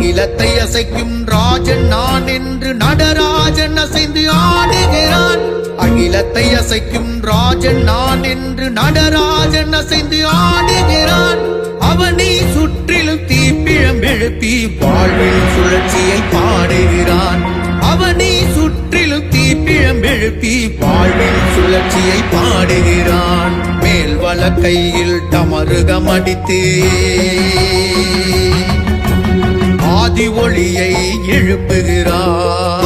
அகிலத்தை அசைக்கும் ராஜன் நான் என்று நடராஜன் அசைந்து ஆடுகிறான். அகிலத்தை அசைக்கும் ராஜன் நான் என்று நடராஜன் அசைந்து ஆடுகிறான். அவனை சுற்றிலும் தீப்பிழம் எழுப்பி வாழ்வில் சுழற்சியை பாடுகிறான். அவனை சுற்றிலும் தீப்பிழம் எழுப்பி வாழ்வில் சுழற்சியை பாடுகிறான். மேல் வலக்கையில் டமருகம் அடித்து ஆதி ஒளியை எழுப்புகிறான்.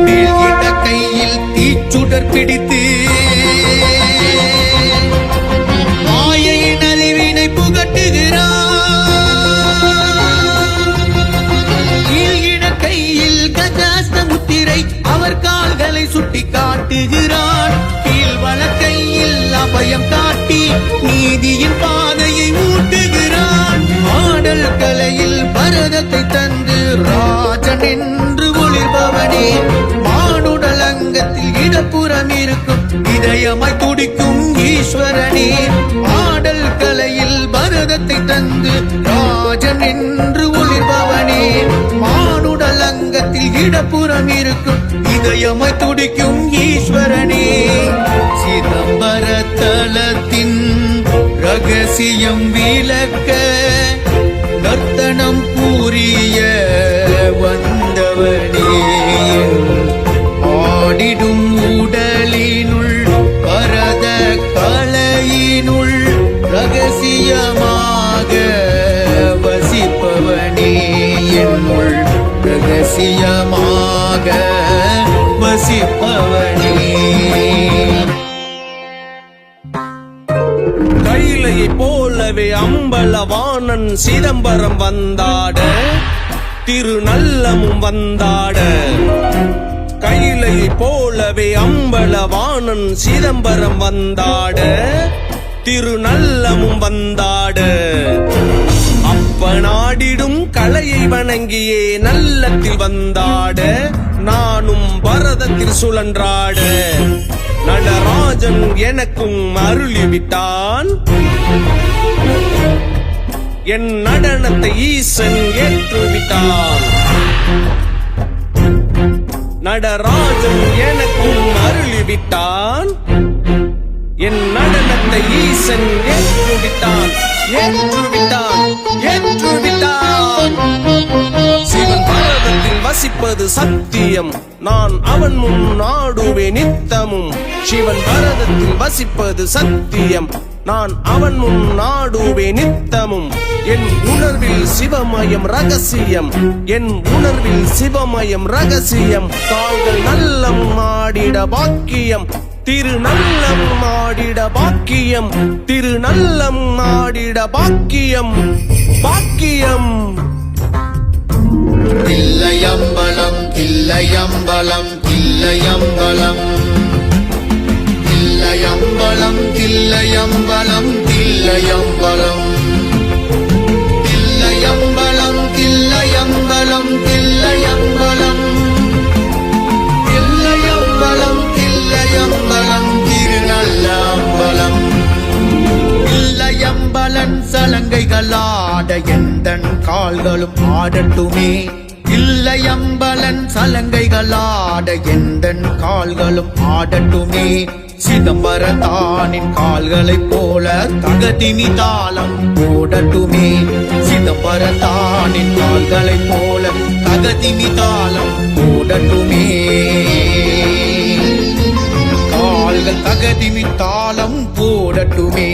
மேல் இடக்கையில் தீச்சுடர் பிடித்து மாயையின் அறிவினை புகட்டுகிறான். கீழ் இடக்கையில் கஜாஸ்த முத்திரை அவர் கால்களை சுட்டி காட்டுகிறான். கீழ் வலக்கையில் அபயம் காட்டி நீதியின் பாதையை ஊட்டுகிறான். ஆடல் கலையில் பரதத்தை தந்து ராஜன் என்று ஒளிர்பவனே, மானுடலங்கத்தில் இடப்புறம் இருக்கும் இதயமாய் துடிக்கும் ஈஸ்வரனே. ஆடல் கலையில் பரதத்தை தந்து ராஜன் என்று ஒளிர்பவனே, மானுடலங்கத்தில் இடப்புறம் இருக்கும் இதயமாய் துடிக்கும் ஈஸ்வரனே. சிதம்பர தலத்தின் ரகசியம் விளக்க நர்த்தனம் புரிய வந்தவனே, ஆடிடும் உடலினுள் பரத கலையினுள் ரகசியமாக வசிப்பவனே, என்னுள் ரகசியமாக வசிப்பவனே. கைலையை போலவே அம்பலவாணன் சிதம்பரம் வந்தாட, திருநல்லமும் வந்தாட. கைலையை போலவே அம்பலவாணன் சிதம்பரம் வந்தாட, திருநல்லமும் வந்தாட. அப்பனாடிடும் கலையை வணங்கியே நல்லத்தில் வந்தாட, நானும் பரதத்தில் சுழன்றாட. நடராஜன் எனக்கும் அருளிவிட்டான், என் நடனத்தை ஈசன் ஏற்றுவிட்டான். நடராஜன் எனக்கும் அருளிவிட்டான், என் நடனத்தை ஈசன் ஏற்றுவிட்டான். ஏற்றுவிட்டான், ஏற்றுவிட்டான். சிவன் பரதத்தில் வசிப்பது சத்தியம், நான் அவன் முன் நாடுவே நித்தமும். சிவன் பரதத்தில் வசிப்பது சத்தியம், நான் அவன் முன் நாடுவே நித்தமும். என் உணர்வில் சிவமயம் ரகசியம், என் உணர்வில் சிவமயம் ரகசியம். கால்கள் நல்லம் ஆடிட பாக்கியம், திருநல்லம் ஆடிட பாக்கியம், திருநல்லம் ஆடிட பாக்கியம், பாக்கியம். தில்லையம்பலம் தில்லையம்பலம் தில்லையம்பலம் தில்லையம்பலம் தில்லையம்பலம் தில்லையம்பலம் தில்லையம்பலம் தில்லையம்பலம் தில்லையம்பலம் தில்லையம்பலம் தில்லையம்பலம் திருநல்லம்பலம். தில்லையம்பலன் சலங்கைகளாட எந்தன் கால்களும் ஆடட்டுமே. தில்லையம்பலன் சலங்கைகளாட எந்தன் கால்களும் ஆடட்டுமே. சிதம்பரத்தானின் கால்களைப் போல தகதிமி தாளம் போடட்டுமே. சிதம்பரத்தானின் கால்களைப் போல தகதிமி தாளம் போடட்டுமே. கால்கள் தகதிமி தாளம் போடட்டுமே.